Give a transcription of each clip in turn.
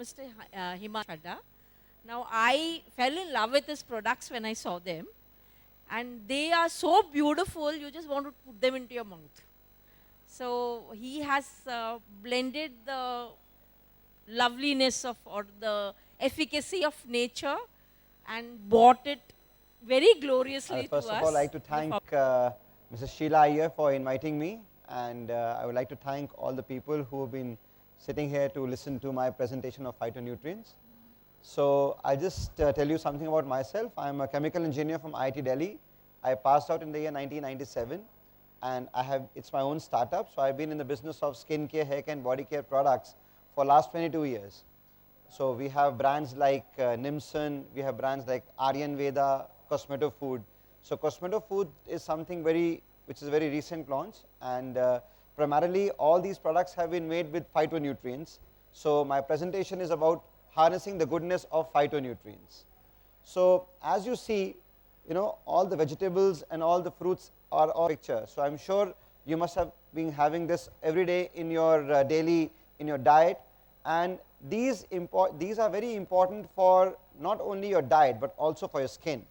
Mr. Himanshu Chadha. Now, I fell in love with his products when I saw them, and they are so beautiful, you just want to put them into your mouth. So, he has blended the loveliness of or the efficacy of nature and brought it very I would gloriously to first of all us. like to thank Mrs. Sheila Iyer for inviting me, and I would like to thank all the people who have been sitting here to listen to my presentation of phytonutrients. So I'll just tell you something about myself. I'm a chemical engineer from IIT Delhi. I passed out in the year 1997, and it's my own startup. So I've been in the business of skin care, hair care, and body care products for last 22 years. So we have brands like Nimson, we have brands like Aryan Veda, Cosmeto Food. So Cosmeto Food is something which is a very recent launch, and primarily all these products have been made with phytonutrients. So my presentation is about harnessing the goodness of phytonutrients. So as you see, all the vegetables and all the fruits are all picture. So I'm sure you must have been having this every day in your in your diet, and these are very important for not only your diet but also for your skin.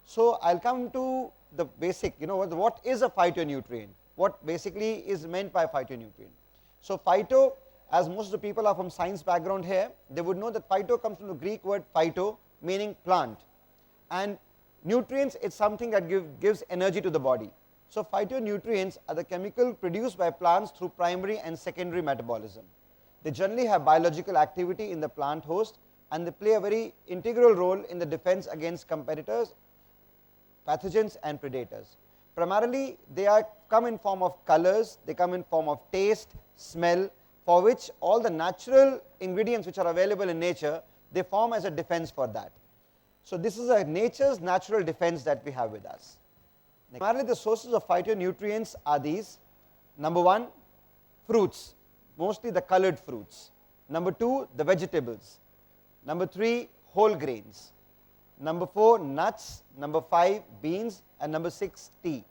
So I'll come to the basic, what is a phytonutrient? What basically is meant by phytonutrient? So phyto, as most of the people are from science background here, they would know that phyto comes from the Greek word phyto, meaning plant, and nutrients is something that gives energy to the body. So phytonutrients are the chemical produced by plants through primary and secondary metabolism. They generally have biological activity in the plant host, and they play a very integral role in the defense against competitors, pathogens and predators. Primarily they come in form of colors, they come in form of taste, smell, for which all the natural ingredients which are available in nature, they form as a defense for that. So this is a nature's natural defense that we have with us. Primarily the sources of phytonutrients are these. Number one, fruits, mostly the colored fruits. Number two, the vegetables. Number three, whole grains. Number four, nuts. Number five, beans. And number six, tea.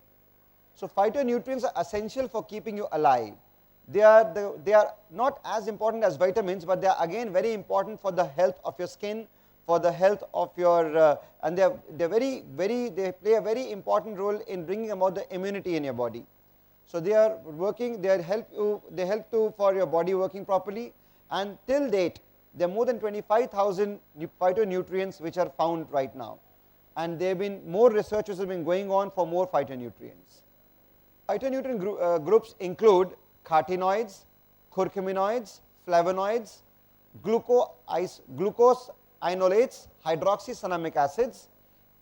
So phytonutrients are essential for keeping you alive. They are not as important as vitamins, but they are again very important for the health of your skin, for the health of your, and they play a very important role in bringing about the immunity in your body. So they are working, they help you for your body working properly, and till date there are more than 25,000 phytonutrients which are found right now, and there have been more research which has been going on for more phytonutrients. Phytonutrient groups include carotenoids, curcuminoids, flavonoids, glucose inolates, hydroxycinnamic acids,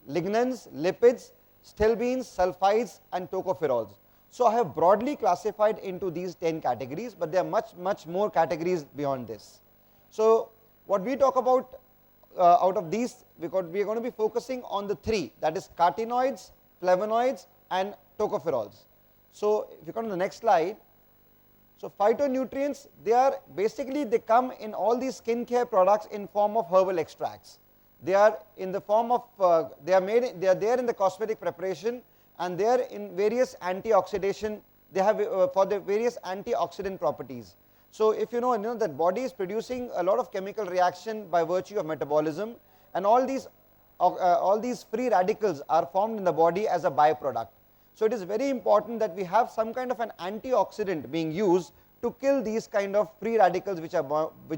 lignans, lipids, stilbenes, sulfides, and tocopherols. So I have broadly classified into these 10 categories, but there are much more categories beyond this. So what we talk about out of these, we are going to be focusing on the three, that is carotenoids, flavonoids, and tocopherols. So if you come to the next slide, so phytonutrients, they come in all these skincare products in form of herbal extracts. They are in the form of, they are there in the cosmetic preparation, and they are in various antioxidation, they have for the various antioxidant properties. So if you know that body is producing a lot of chemical reaction by virtue of metabolism, and all these free radicals are formed in the body as a byproduct. So it is very important that we have some kind of an antioxidant being used to kill these kind of free radicals which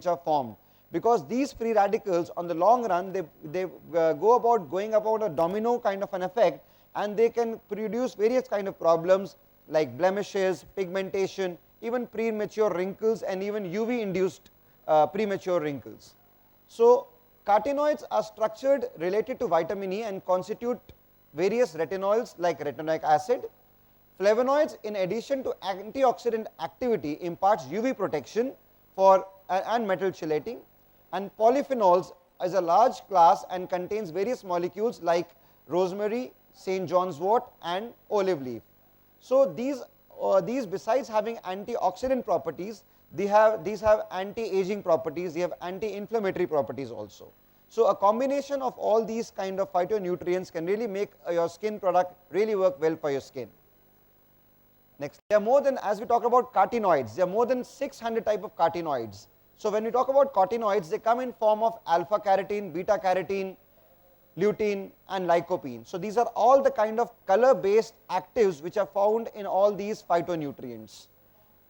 are formed, because these free radicals on the long run they going about a domino kind of an effect, and they can produce various kind of problems like blemishes, pigmentation, even premature wrinkles, and even UV induced premature wrinkles. So carotenoids are structured related to vitamin E and constitute various retinols like retinoic acid. Flavonoids, in addition to antioxidant activity, imparts UV protection and metal chelating. And polyphenols is a large class and contains various molecules like rosemary, St. John's wort, and olive leaf. So these besides having antioxidant properties, these have anti-aging properties, they have anti-inflammatory properties also. So a combination of all these kind of phytonutrients can really make your skin product really work well for your skin. Next, there are more than, as we talk about carotenoids, there are more than 600 type of carotenoids. So when we talk about carotenoids, they come in form of alpha carotene, beta carotene, lutein and lycopene. So these are all the kind of color based actives which are found in all these phytonutrients.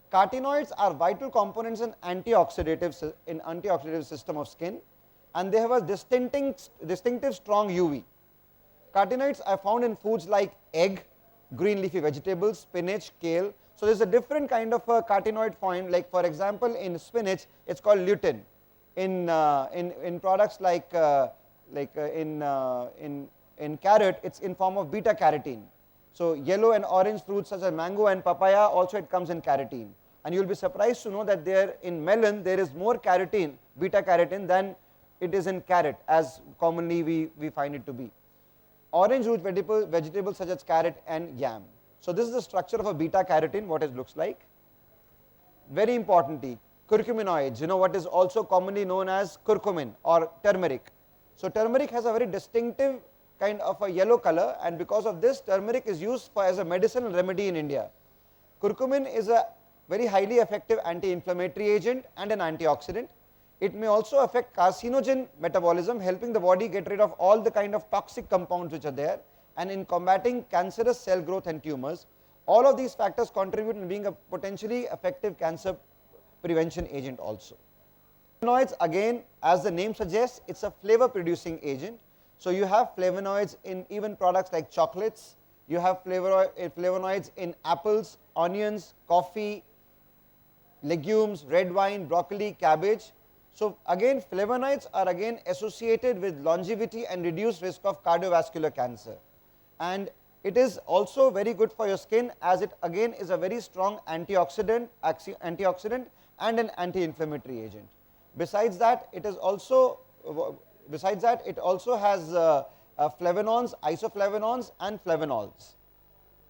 Carotenoids are vital components in antioxidative system of skin, and they have a distinctive strong UV. Carotenoids are found in foods like egg, green leafy vegetables, spinach, kale. So there is a different kind of a carotenoid form, like for example in spinach it is called lutein. In products like in carrot it is in form of beta carotene. So yellow and orange fruits such as mango and papaya also it comes in carotene. And you will be surprised to know that there in melon there is more carotene, beta carotene, than it is in carrot, as commonly we find it to be. Orange root vegetables such as carrot and yam. So this is the structure of a beta carotene, what it looks like. Very importantly, curcuminoids, what is also commonly known as curcumin or turmeric. So turmeric has a very distinctive kind of a yellow color, and because of this turmeric is used as a medicinal remedy in India. Curcumin is a very highly effective anti-inflammatory agent and an antioxidant. It may also affect carcinogen metabolism, helping the body get rid of all the kind of toxic compounds which are there, and in combating cancerous cell growth and tumors. All of these factors contribute in being a potentially effective cancer prevention agent also. Flavonoids, again, as the name suggests, it's a flavor producing agent. So you have flavonoids in even products like chocolates, you have flavonoids in apples, onions, coffee, legumes, red wine, broccoli, cabbage. So again, flavonoids are again associated with longevity and reduced risk of cardiovascular cancer. And it is also very good for your skin, as it again is a very strong antioxidant and an anti-inflammatory agent. Besides that, it also has flavanones, isoflavonones and flavonols.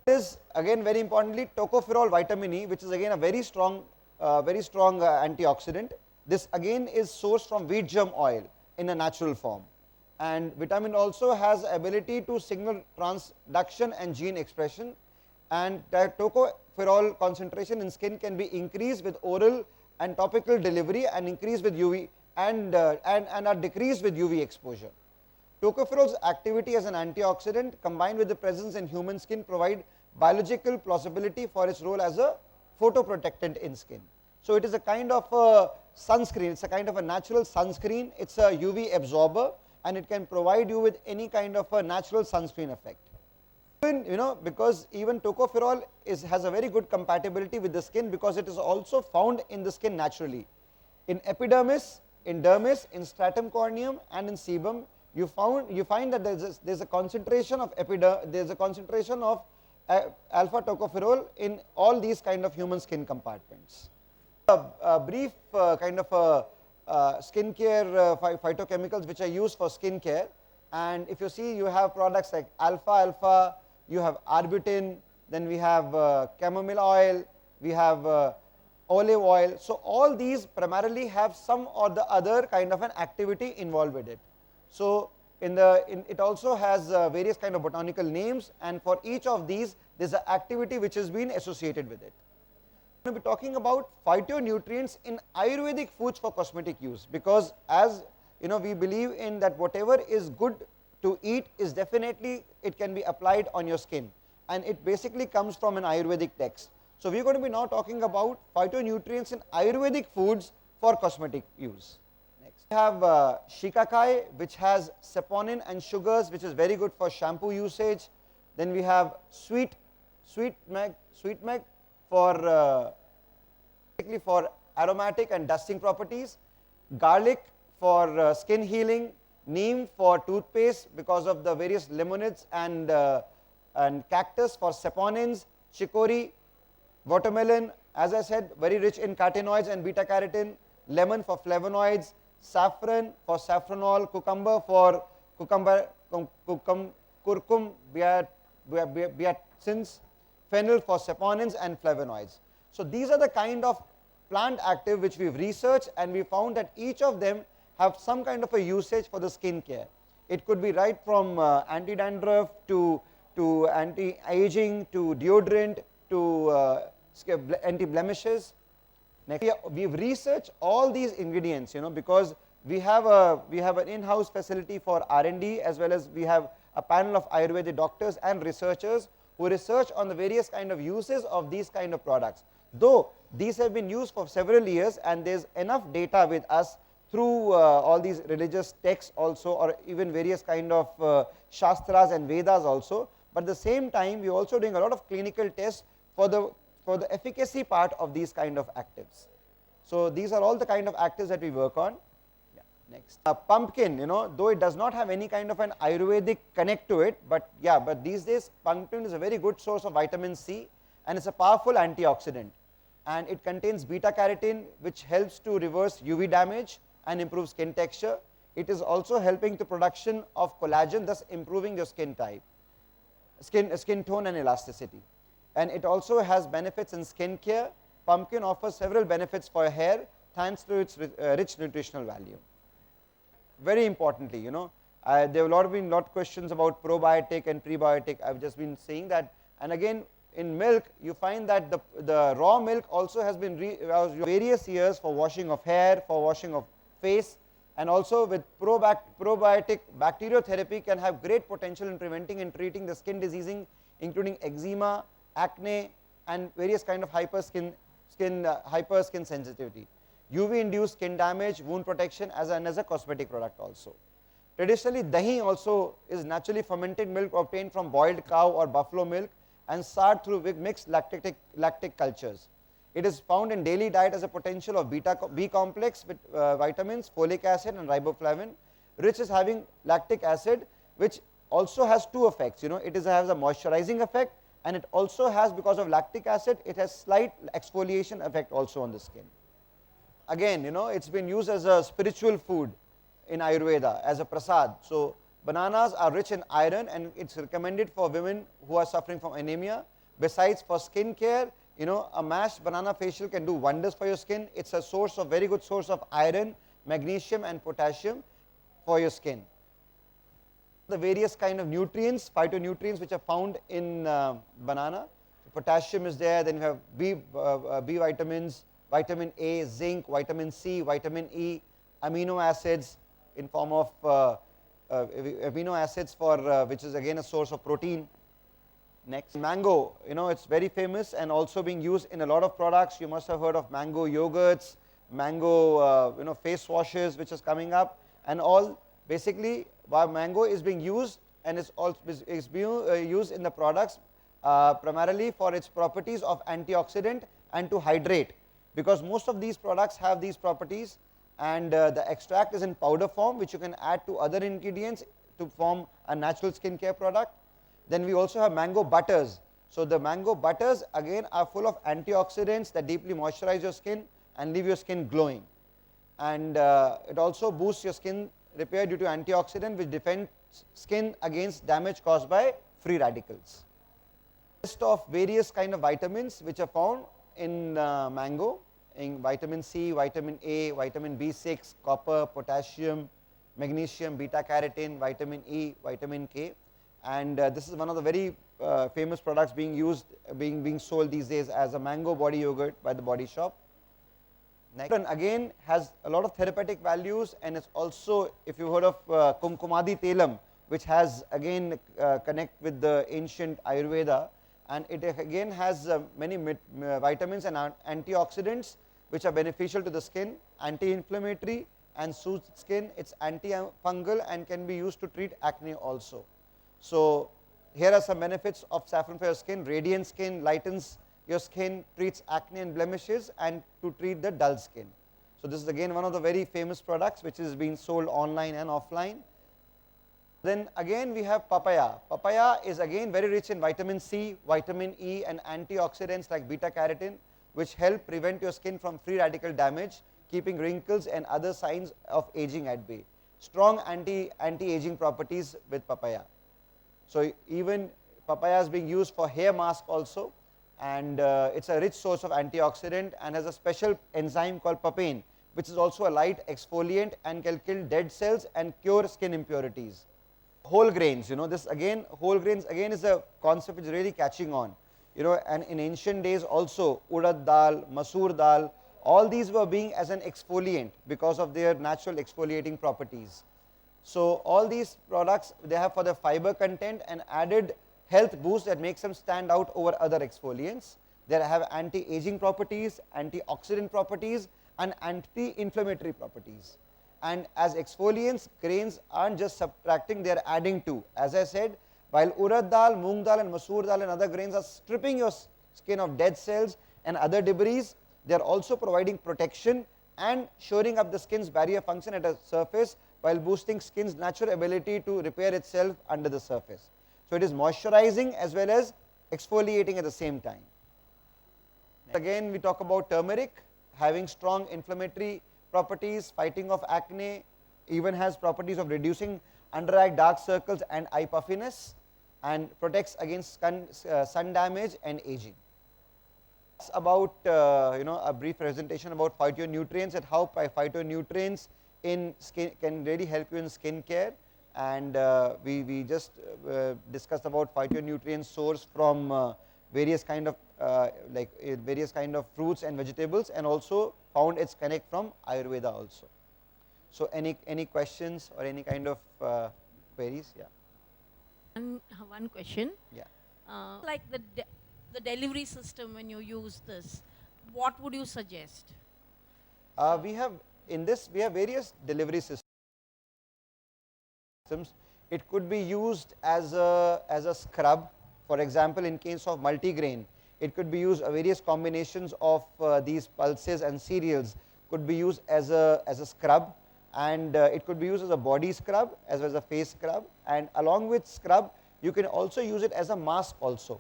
It is again very importantly tocopherol vitamin E, which is again a very strong antioxidant. This again is sourced from wheat germ oil in a natural form. And vitamin also has ability to signal transduction and gene expression, and the tocopherol concentration in skin can be increased with oral and topical delivery and increased with UV and are decreased with UV exposure. Tocopherol's activity as an antioxidant combined with the presence in human skin provide biological plausibility for its role as a photoprotectant in skin. So it is a kind of a sunscreen, it's a kind of a natural sunscreen, it's a UV absorber, and it can provide you with any kind of a natural sunscreen effect. Because even tocopherol has a very good compatibility with the skin, because it is also found in the skin naturally. In epidermis, in dermis, in stratum corneum and in sebum, you find that there is a concentration of alpha tocopherol in all these kind of human skin compartments. A brief kind of skincare phytochemicals which are used for skincare, and if you see, you have products like alpha, you have arbutin, then we have chamomile oil, we have olive oil. So all these primarily have some or the other kind of an activity involved with it. So it also has various kind of botanical names, and for each of these there is an activity which has been associated with it. We will be talking about phytonutrients in Ayurvedic foods for cosmetic use, because as we believe in that whatever is good to eat is definitely, it can be applied on your skin, and it basically comes from an Ayurvedic text. So we are going to be now talking about phytonutrients in Ayurvedic foods for cosmetic use. Next, we have shikakai, which has saponin and sugars, which is very good for shampoo usage. Then we have sweet meg for basically for aromatic and dusting properties, garlic for skin healing, neem for toothpaste because of the various lemonids, and cactus for saponins, chicory, watermelon, as I said, very rich in carotenoids and beta carotene, lemon for flavonoids, saffron for saffronol, cucumber for curcum biatsins, fennel for saponins and flavonoids. So these are the kind of plant active which we've researched, and we found that each of them have some kind of a usage for the skin care. It could be right from anti-dandruff to anti-aging to deodorant to anti-blemishes. Next, we've researched all these ingredients, because we have an in-house facility for R&D, as well as we have a panel of Ayurvedic doctors and researchers who research on the various kind of uses of these kind of products. Though these have been used for several years, and there's enough data with us through all these religious texts also, or even various kind of Shastras and Vedas also, but at the same time we are also doing a lot of clinical tests for the efficacy part of these kind of actives. So these are all the kind of actives that we work on. Yeah, next. Pumpkin, though it does not have any kind of an Ayurvedic connect to it, but yeah, but these days pumpkin is a very good source of vitamin C, and it's a powerful antioxidant, and it contains beta carotene, which helps to reverse UV damage and improve skin texture. It is also helping the production of collagen, thus improving your skin type, skin tone and elasticity. And it also has benefits in skin care. Pumpkin offers several benefits for your hair thanks to its rich nutritional value. Very importantly, there have been a lot of questions about probiotic and prebiotic. I've just been saying that, and again, in milk you find that the raw milk also has been various years for washing of hair, for washing of face, and also with probiotic bacteriotherapy can have great potential in preventing and treating the skin diseasing, including eczema, acne, and various kind of hyper skin sensitivity, UV induced skin damage, wound protection, as a cosmetic product also. Traditionally, dahi also is naturally fermented milk obtained from boiled cow or buffalo milk and soured through mixed lactic cultures. It is found in daily diet as a potential of B complex with vitamins, folic acid and riboflavin, rich is having lactic acid, which also has two effects. It has a moisturizing effect, and it also has, because of lactic acid, it has slight exfoliation effect also on the skin. Again, it's been used as a spiritual food in Ayurveda, as a prasad. So bananas are rich in iron, and it's recommended for women who are suffering from anemia. Besides, for skin care, a mashed banana facial can do wonders for your skin. It's a very good source of iron, magnesium and potassium for your skin. The various kind of nutrients, phytonutrients, which are found in banana. Potassium is there, then you have B vitamins, vitamin A, zinc, vitamin C, vitamin E, amino acids in form of amino acids which is again a source of protein. Next, mango, it's very famous and also being used in a lot of products. You must have heard of mango yogurts, mango face washes, which is coming up, and all. Basically, mango is being used, and is being used in the products primarily for its properties of antioxidant and to hydrate, because most of these products have these properties, and the extract is in powder form, which you can add to other ingredients to form a natural skincare product. Then we also have mango butters. So the mango butters again are full of antioxidants that deeply moisturize your skin and leave your skin glowing, and it also boosts your skin repair due to antioxidant, which defends skin against damage caused by free radicals. List of various kind of vitamins which are found in mango, in vitamin C, vitamin A, vitamin B6, copper, potassium, magnesium, beta carotene, vitamin E, vitamin K, and this is one of the very famous products being sold these days as a mango body yogurt by the Body Shop. Next, again has a lot of therapeutic values, and it's also, if you heard of Kumkumadi Telam, which has again connect with the ancient Ayurveda, and it again has many vitamins and antioxidants which are beneficial to the skin, anti-inflammatory and soothes skin. It's anti-fungal and can be used to treat acne also. So here are some benefits of saffron for your skin: radiant skin, lightens your skin, treats acne and blemishes, and to treat the dull skin. So this is again one of the very famous products which is being sold online and offline. Then again we have papaya. Papaya is again very rich in vitamin C, vitamin E and antioxidants like beta carotene, which help prevent your skin from free radical damage, keeping wrinkles and other signs of aging at bay. Strong anti-aging properties with papaya. So even papaya is being used for hair mask also, and it's a rich source of antioxidant and has a special enzyme called papain, which is also a light exfoliant and can kill dead cells and cure skin impurities. Whole grains, this again, whole grains again is a concept which is really catching on, and in ancient days also urad dal, masoor dal, All these were being as an exfoliant because of their natural exfoliating properties. So all these products, they have for the fiber content an added health boost that makes them stand out over other exfoliants. They have anti-aging properties, antioxidant properties, and anti-inflammatory properties. And as exfoliants, grains aren't just subtracting, they are adding to. As I said, while urad dal, moong dal and masoor dal and other grains are stripping your skin of dead cells and other debris, they are also providing protection and shoring up the skin's barrier function at a surface while boosting skin's natural ability to repair itself under the surface. So it is moisturizing as well as exfoliating at the same time. Again, we talk about turmeric having strong inflammatory properties, fighting of acne, even has properties of reducing under eye dark circles and eye puffiness, and protects against sun damage and aging. It's about a brief presentation about phytonutrients and how phytonutrients in skin can really help you in skin care. And we just discussed about phytonutrient source from various kind of various kind of fruits and vegetables, and also found its connect from Ayurveda also. So any questions or any kind of queries? Yeah. One question. Yeah. Like the delivery system, when you use this, what would you suggest? We have in this we have various delivery systems. It could be used as a scrub. For example, in case of multigrain, it could be used various combinations of these pulses and cereals could be used as a scrub, and it could be used as a body scrub as well as a face scrub. And along with scrub, you can also use it as a mask also.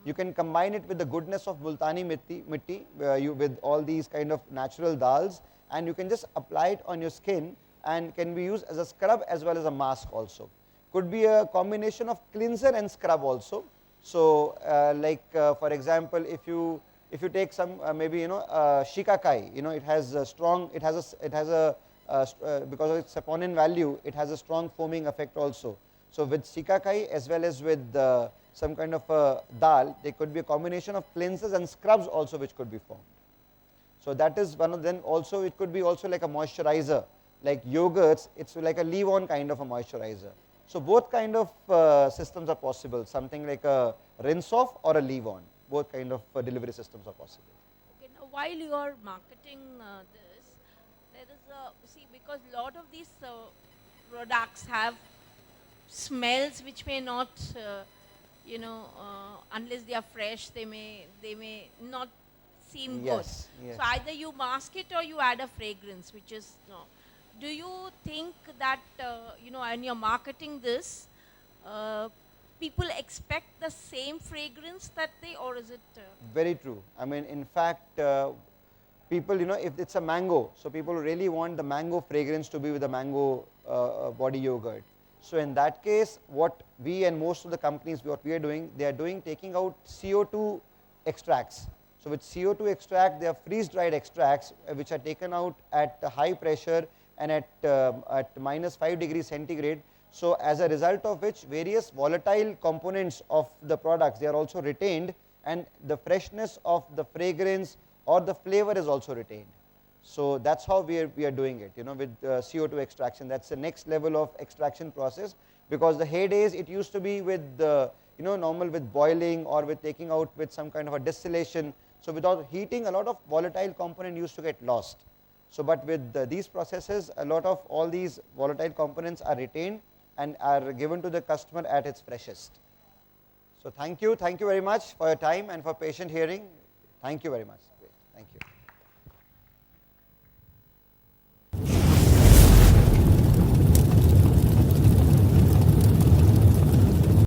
You can combine it with the goodness of multani mitti with all these kind of natural dals, and you can just apply it on your skin and can be used as a scrub as well as a mask also. Could be a combination of cleanser and scrub also. So for example, if you take some maybe shikakai, it has a strong, because of its saponin value, it has a strong foaming effect also. So with shikakai as well as with some kind of dal, there could be a combination of cleansers and scrubs also which could be formed. So that is one of them. Also it could be also like a moisturizer, like yogurts, it's like a leave-on kind of a moisturizer. So both kind of systems are possible, something like a rinse-off or a leave-on, both kind of delivery systems are possible. Okay, now while you are marketing this, there is because a lot of these products have smells which may not, unless they are fresh, they may not seem Yes, good. yes. So either you mask it or you add a fragrance, which is no. Do you think that when you're marketing this, people expect the same fragrance that or is it? Very true. I mean, in fact, people, if it's a mango, so people really want the mango fragrance to be with the mango body yogurt. So in that case, what we and most of the companies, what we are doing, they are taking out CO2 extracts. So with CO2 extract, they are freeze-dried extracts which are taken out at high pressure and at -5 degrees centigrade. So as a result of which, various volatile components of the products, they are also retained, and the freshness of the fragrance or the flavor is also retained. So that's how we are doing it, with CO2 extraction. That's the next level of extraction process, because the heydays it used to be with normal with boiling or with taking out with some kind of a distillation. So without heating, a lot of volatile component used to get lost. So but with these processes, a lot of all these volatile components are retained and are given to the customer at its freshest. So thank you very much for your time and for patient hearing. Thank you very much.